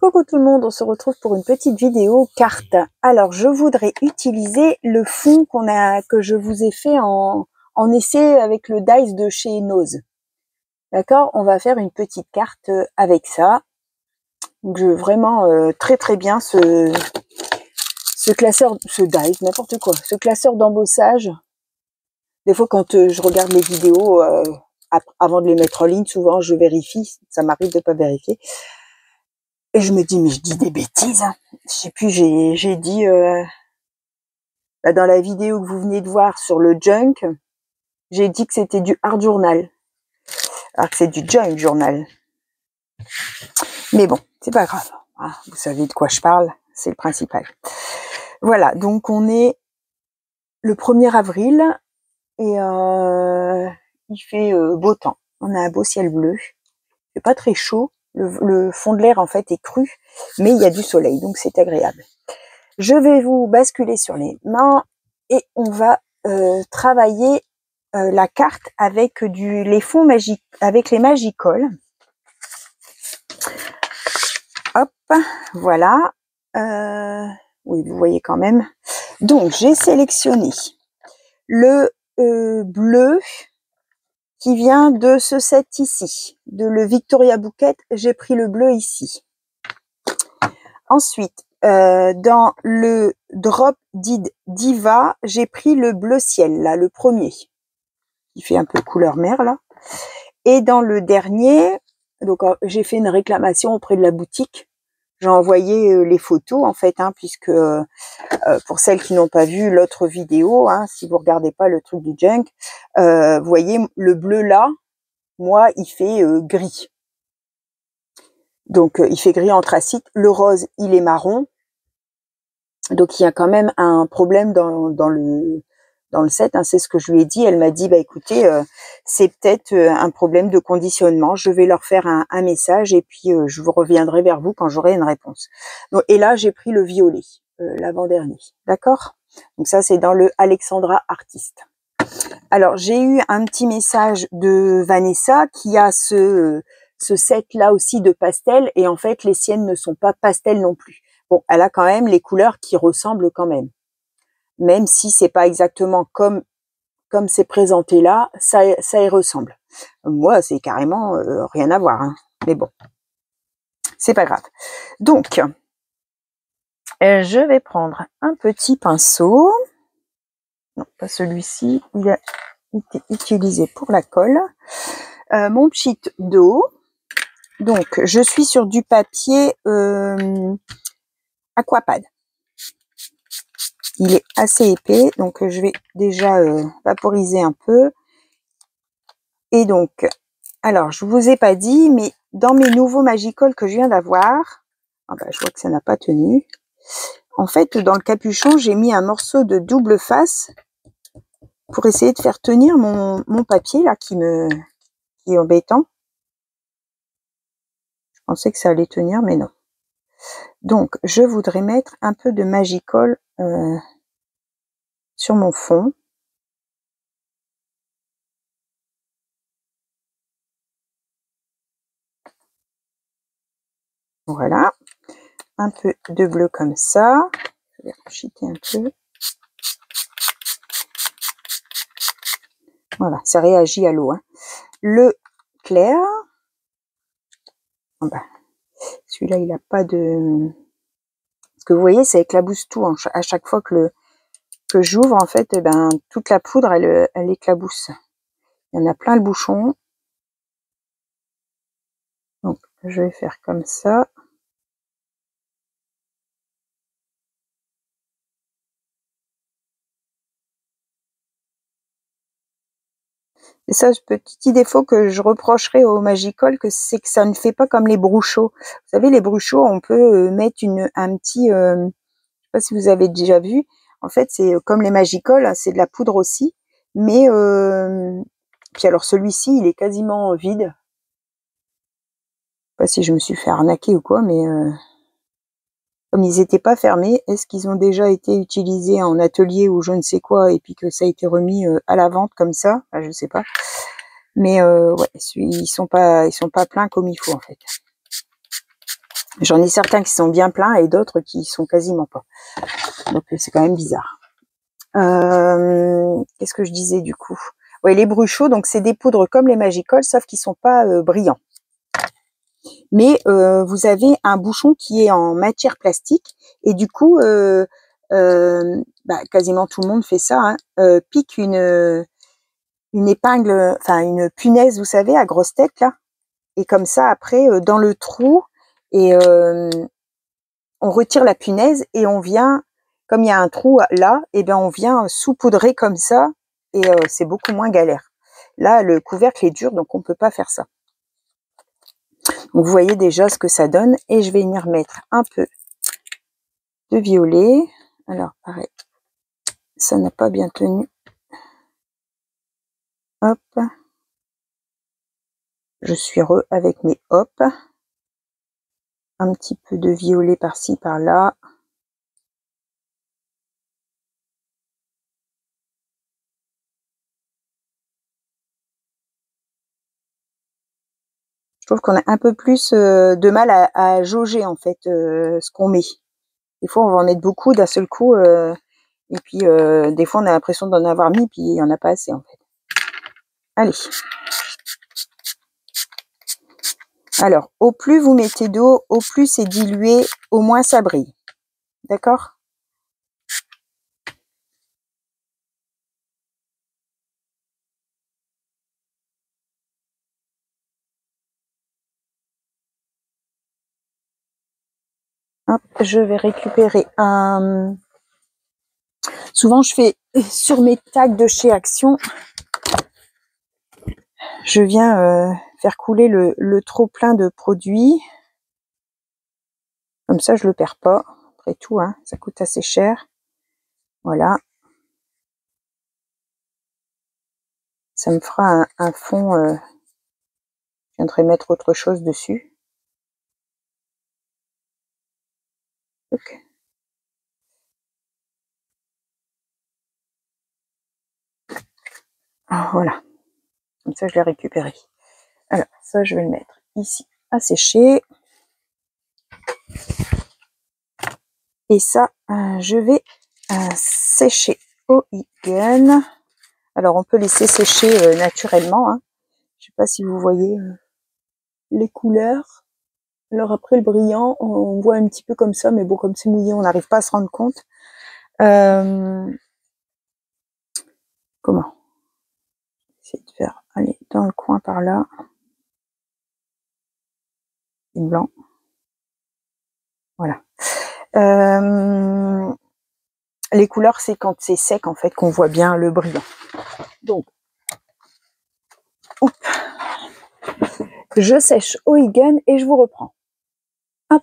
Coucou tout le monde, on se retrouve pour une petite vidéo carte. Alors je voudrais utiliser le fond que je vous ai fait en essai avec le dice de chez Nose. D'accord, on va faire une petite carte avec ça. Donc vraiment très bien ce classeur, ce dice, n'importe quoi, ce classeur d'embossage. Des fois quand je regarde les vidéos avant de les mettre en ligne, souvent je vérifie, ça m'arrive de pas vérifier. Et je me dis, mais je dis des bêtises. Hein. Je sais plus, j'ai dit dans la vidéo que vous venez de voir sur le junk, j'ai dit que c'était du hard journal. Alors que c'est du junk journal. Mais bon, c'est pas grave. Hein. Vous savez de quoi je parle, c'est le principal. Voilà, donc on est le 1er avril et il fait beau temps. On a un beau ciel bleu. C'est pas très chaud. Le fond de l'air en fait est cru, mais il y a du soleil, donc c'est agréable. Je vais vous basculer sur les mains et on va travailler la carte avec les fonds magiques, avec les Magicoles. Hop, voilà. Oui, vous voyez quand même. Donc, j'ai sélectionné le bleu qui vient de ce set ici, de le Victoria Bouquet. J'ai pris le bleu ici. Ensuite, dans le Drop Dead Diva, j'ai pris le bleu ciel, là, le premier, qui fait un peu couleur mer, là. Et dans le dernier, donc j'ai fait une réclamation auprès de la boutique. J'ai envoyé les photos, en fait, hein, puisque pour celles qui n'ont pas vu l'autre vidéo, hein, si vous regardez pas le truc du junk, vous voyez, le bleu là, moi, il fait gris. Donc, il fait gris anthracite. Le rose, il est marron. Donc il y a quand même un problème dans le set, hein, c'est ce que je lui ai dit. Elle m'a dit, bah écoutez, c'est peut-être un problème de conditionnement. Je vais leur faire un message et puis je vous reviendrai vers vous quand j'aurai une réponse. Donc, et là, j'ai pris le violet, l'avant-dernier. D'accord? Donc ça, c'est dans le Alexandra Artist. Alors, j'ai eu un petit message de Vanessa qui a ce set-là aussi de pastel et en fait, les siennes ne sont pas pastel non plus. Bon, elle a quand même les couleurs qui ressemblent quand même si c'est pas exactement comme c'est présenté là, ça y ressemble. Moi, c'est carrément rien à voir, hein. Mais bon, c'est pas grave. Donc, je vais prendre un petit pinceau. Non, pas celui-ci. Il a été utilisé pour la colle. Mon cheat d'eau. Donc, je suis sur du papier Aquapad. Il est assez épais, donc je vais déjà vaporiser un peu. Et donc, alors, je vous ai pas dit, mais dans mes nouveaux Magicoles que je viens d'avoir, ah bah, je vois que ça n'a pas tenu. En fait, dans le capuchon, j'ai mis un morceau de double face pour essayer de faire tenir mon papier là qui est embêtant. Je pensais que ça allait tenir, mais non. Donc, je voudrais mettre un peu de Magicole sur mon fond. Voilà. Un peu de bleu comme ça. Je vais recheater un peu. Voilà, ça réagit à l'eau. Hein. Le clair. Oh ben, celui-là, il n'a pas de... Parce que vous voyez, ça éclabousse tout. Hein. À chaque fois que j'ouvre, en fait, eh ben, toute la poudre, elle éclabousse. Il y en a plein le bouchon. Donc, je vais faire comme ça. Et ça, petit défaut que je reprocherais au Magicole, c'est que ça ne fait pas comme les bruchots. Vous savez, les bruchots, on peut mettre un petit... je sais pas si vous avez déjà vu. En fait, c'est comme les Magicoles, c'est de la poudre aussi. Mais, puis alors celui-ci, il est quasiment vide. Je sais pas si je me suis fait arnaquer ou quoi, mais comme ils n'étaient pas fermés, est-ce qu'ils ont déjà été utilisés en atelier ou je ne sais quoi, et puis que ça a été remis à la vente comme ça? Enfin, je sais pas. Mais ouais, ils sont pas pleins comme il faut en fait. J'en ai certains qui sont bien pleins et d'autres qui sont quasiment pas. Donc c'est quand même bizarre. Qu'est-ce que je disais du coup? Ouais, les bruchos, donc c'est des poudres comme les Magicoles, sauf qu'ils sont pas brillants. Mais vous avez un bouchon qui est en matière plastique et du coup, quasiment tout le monde fait ça, hein, pique une épingle, enfin une punaise, vous savez, à grosse tête là, et comme ça après dans le trou et on retire la punaise et on vient, comme il y a un trou là, et ben on vient saupoudrer comme ça et c'est beaucoup moins galère. Là, le couvercle est dur, donc on peut pas faire ça. Donc vous voyez déjà ce que ça donne et je vais venir mettre un peu de violet. Alors pareil, ça n'a pas bien tenu. Hop, je suis avec mes hop. Un petit peu de violet par-ci par-là. Je trouve qu'on a un peu plus de mal à jauger en fait ce qu'on met. Des fois on va en mettre beaucoup d'un seul coup et puis des fois on a l'impression d'en avoir mis puis il n'y en a pas assez en fait. Allez. Alors, au plus vous mettez d'eau, au plus c'est dilué, au moins ça brille. D'accord? Hop, je vais récupérer un... Souvent, je fais sur mes tags de chez Action, je viens faire couler le trop plein de produits. Comme ça, je le perds pas. Après tout, hein, ça coûte assez cher. Voilà. Ça me fera un fond. Je viendrai mettre autre chose dessus. Ok. Voilà. Comme ça, je l'ai récupéré. Alors, ça, je vais le mettre ici à sécher. Et ça, je vais sécher au Egan. Alors, on peut laisser sécher naturellement. Hein. Je sais pas si vous voyez les couleurs. Alors après, le brillant, on voit un petit peu comme ça, mais bon, comme c'est mouillé, on n'arrive pas à se rendre compte. Comment? Essayer de faire aller dans le coin par là. C'est blanc. Voilà. Les couleurs, c'est quand c'est sec, en fait, qu'on voit bien le brillant. Donc, hop. Je sèche au Egan et je vous reprends. Hop.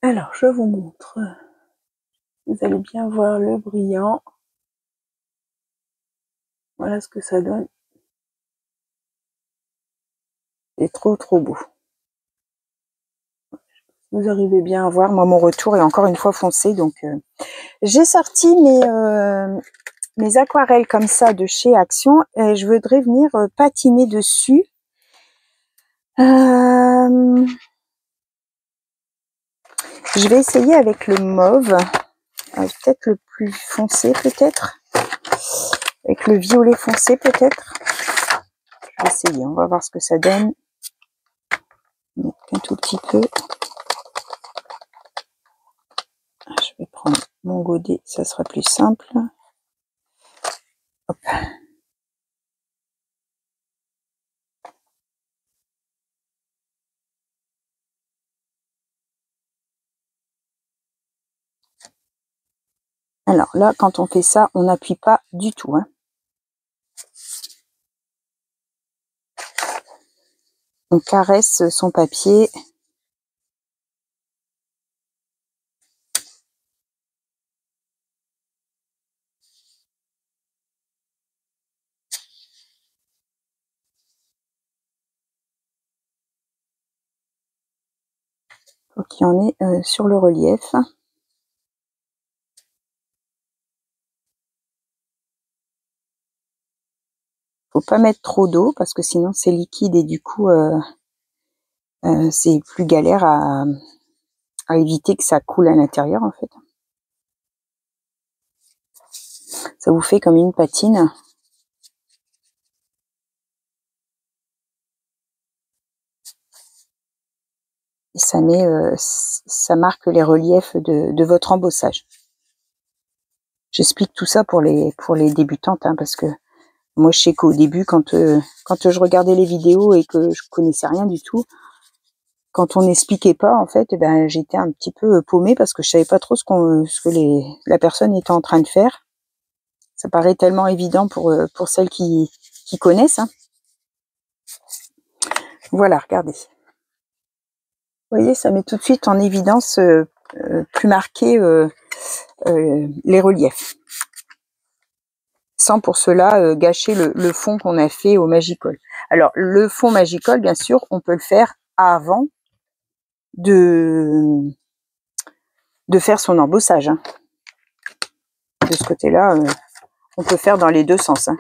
Alors, je vous montre. Vous allez bien voir le brillant. Voilà ce que ça donne. C'est trop beau. Vous arrivez bien à voir, moi mon retour est encore une fois foncé, donc j'ai sorti mes aquarelles comme ça de chez Action et je voudrais venir patiner dessus. Je vais essayer avec le mauve, peut-être le plus foncé peut-être, avec le violet foncé peut-être. Je vais essayer, on va voir ce que ça donne. Un tout petit peu. Je vais prendre mon godet, ça sera plus simple. Hop. Alors là, quand on fait ça, on n'appuie pas du tout. Hein. On caresse son papier. Faut qu'il y en ait sur le relief. Faut pas mettre trop d'eau parce que sinon c'est liquide et du coup c'est plus galère à éviter que ça coule à l'intérieur en fait. Ça vous fait comme une patine. Et ça met, ça marque les reliefs de votre embossage. J'explique tout ça pour les débutantes, hein, parce que moi je sais qu'au début, quand je regardais les vidéos et que je connaissais rien du tout, quand on n'expliquait pas, en fait, eh ben, j'étais un petit peu paumée parce que je savais pas trop ce que la personne était en train de faire. Ça paraît tellement évident pour celles qui connaissent, hein. Voilà, regardez. Vous voyez, ça met tout de suite en évidence, plus marqué, les reliefs. Sans pour cela gâcher le fond qu'on a fait au Magicoll. Alors, le fond Magicoll, bien sûr, on peut le faire avant de faire son embossage, hein. De ce côté-là, on peut faire dans les deux sens, hein.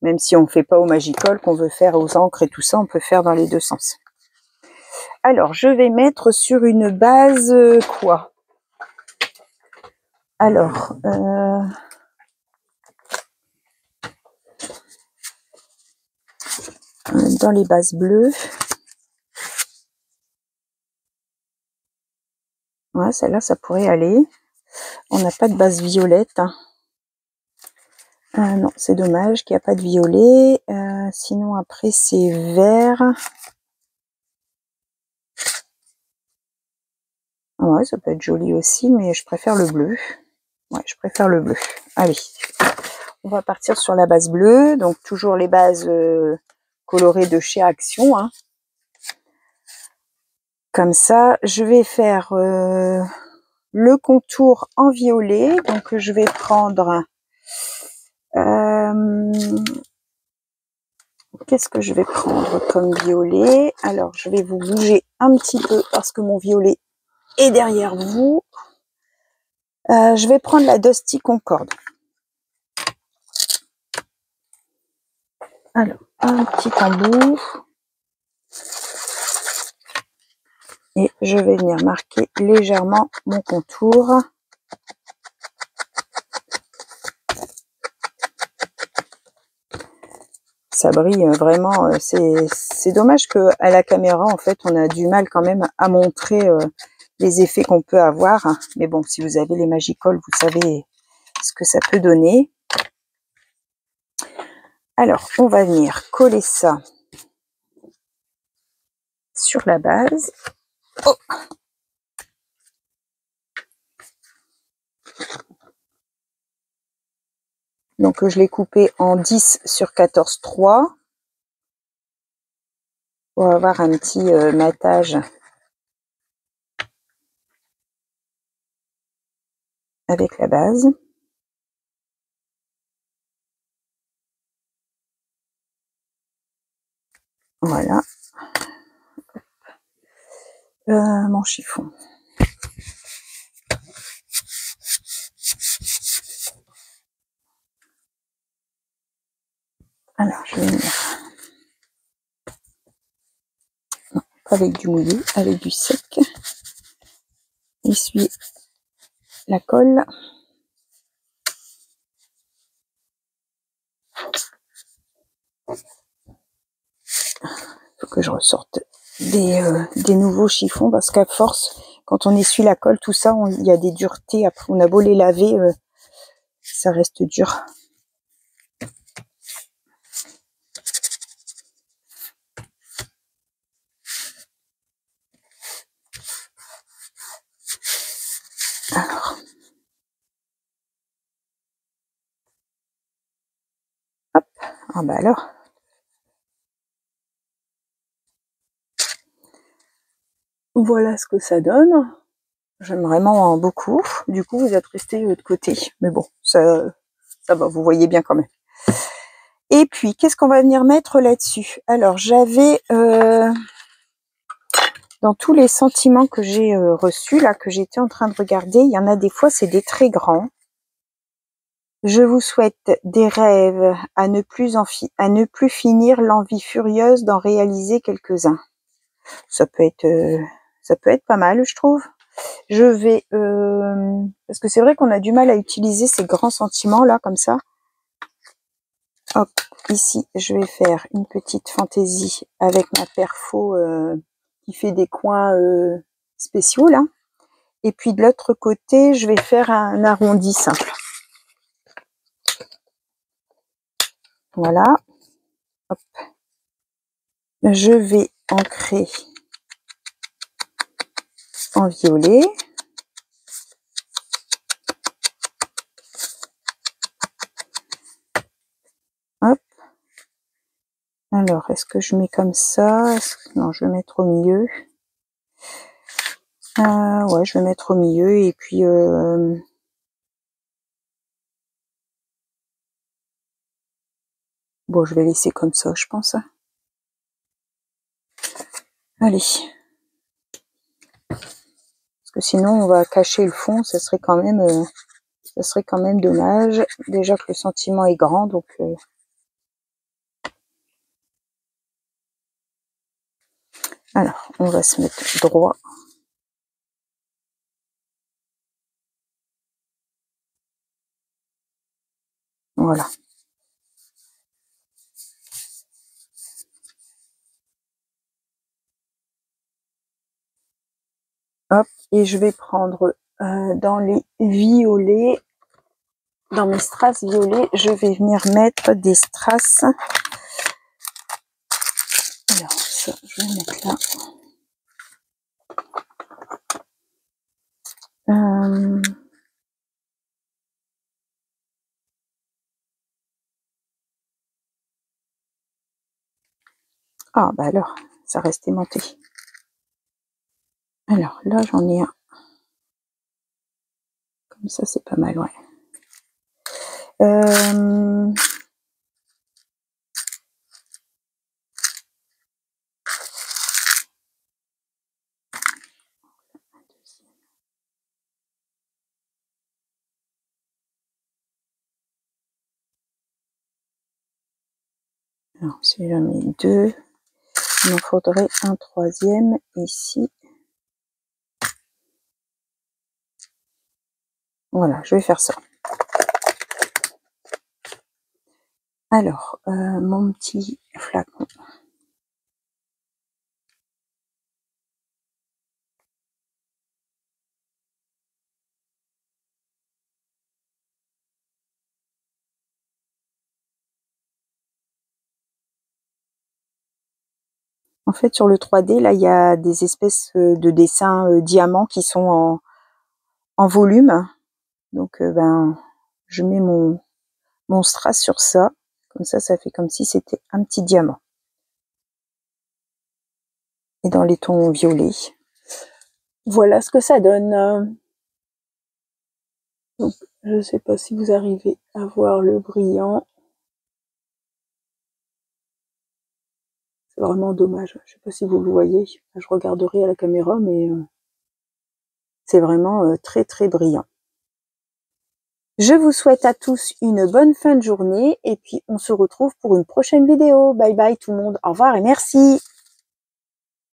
Même si on ne fait pas au Magicoll, qu'on veut faire aux encres et tout ça, on peut faire dans les deux sens. Alors, je vais mettre sur une base quoi? Alors, dans les bases bleues, ouais, celle-là, ça pourrait aller. On n'a pas de base violette, hein. Non, c'est dommage qu'il n'y a pas de violet. Sinon, après, c'est vert. Ouais, ça peut être joli aussi, mais je préfère le bleu. Ouais, je préfère le bleu. Allez, on va partir sur la base bleue. Donc, toujours les bases colorées de chez Action, hein. Comme ça, je vais faire le contour en violet. Donc, je vais prendre... qu'est-ce que je vais prendre comme violet? Alors, je vais vous bouger un petit peu parce que mon violet est derrière vous. Je vais prendre la Dusty Concorde. Alors, un petit embout. Et je vais venir marquer légèrement mon contour. Ça brille vraiment. C'est dommage qu'à la caméra, en fait, on a du mal quand même à montrer les effets qu'on peut avoir. Mais bon, si vous avez les Magicoll, vous savez ce que ça peut donner. Alors, on va venir coller ça sur la base. Oh! Donc, je l'ai coupé en 10 sur 14,3 pour avoir un petit matage avec la base. Voilà. Mon chiffon. Alors, je vais venir, non, pas avec du mouillé, avec du sec. Essuyer la colle. Faut que je ressorte des nouveaux chiffons parce qu'à force, quand on essuie la colle, tout ça, il y a des duretés. Après, on a beau les laver, ça reste dur. Alors, hop, ah bah alors. Voilà ce que ça donne. J'aime vraiment beaucoup. Du coup, vous êtes resté de côté. Mais bon, ça va, vous voyez bien quand même. Et puis, qu'est-ce qu'on va venir mettre là-dessus? Alors, j'avais... dans tous les sentiments que j'ai reçus, là, que j'étais en train de regarder, il y en a des fois, c'est des très grands. Je vous souhaite des rêves à ne plus finir, l'envie furieuse d'en réaliser quelques-uns. Ça peut être pas mal, je trouve. Je vais, parce que c'est vrai qu'on a du mal à utiliser ces grands sentiments là, comme ça. Hop, ici, je vais faire une petite fantaisie avec ma perfo qui fait des coins spéciaux là. Et puis de l'autre côté, je vais faire un arrondi simple. Voilà. Hop. Je vais ancrer en violet. Hop. Alors, est-ce que je mets comme ça? Non, je vais mettre au milieu. Ouais, je vais mettre au milieu et puis bon, je vais laisser comme ça, je pense. Allez. Parce que sinon, on va cacher le fond, ça serait quand même dommage. Déjà que le sentiment est grand, donc alors, on va se mettre droit. Voilà. Hop, et je vais prendre dans les violets, dans mes strass violets, je vais venir mettre des strass. Alors, ça, je vais mettre là. Ah, bah alors, ça reste aimanté. Alors, là, j'en ai un. Comme ça, c'est pas mal, ouais. Alors, si j'en mets deux, il m'en faudrait un troisième ici. Voilà, je vais faire ça. Alors, mon petit flacon. En fait, sur le 3D, là, il y a des espèces de dessins diamants qui sont en volume. Donc, ben, je mets mon strass sur ça. Comme ça fait comme si c'était un petit diamant. Et dans les tons violets. Voilà ce que ça donne. Donc, je ne sais pas si vous arrivez à voir le brillant. C'est vraiment dommage. Je ne sais pas si vous le voyez. Je regarderai à la caméra, mais c'est vraiment très très brillant. Je vous souhaite à tous une bonne fin de journée et puis on se retrouve pour une prochaine vidéo. Bye bye tout le monde. Au revoir et merci.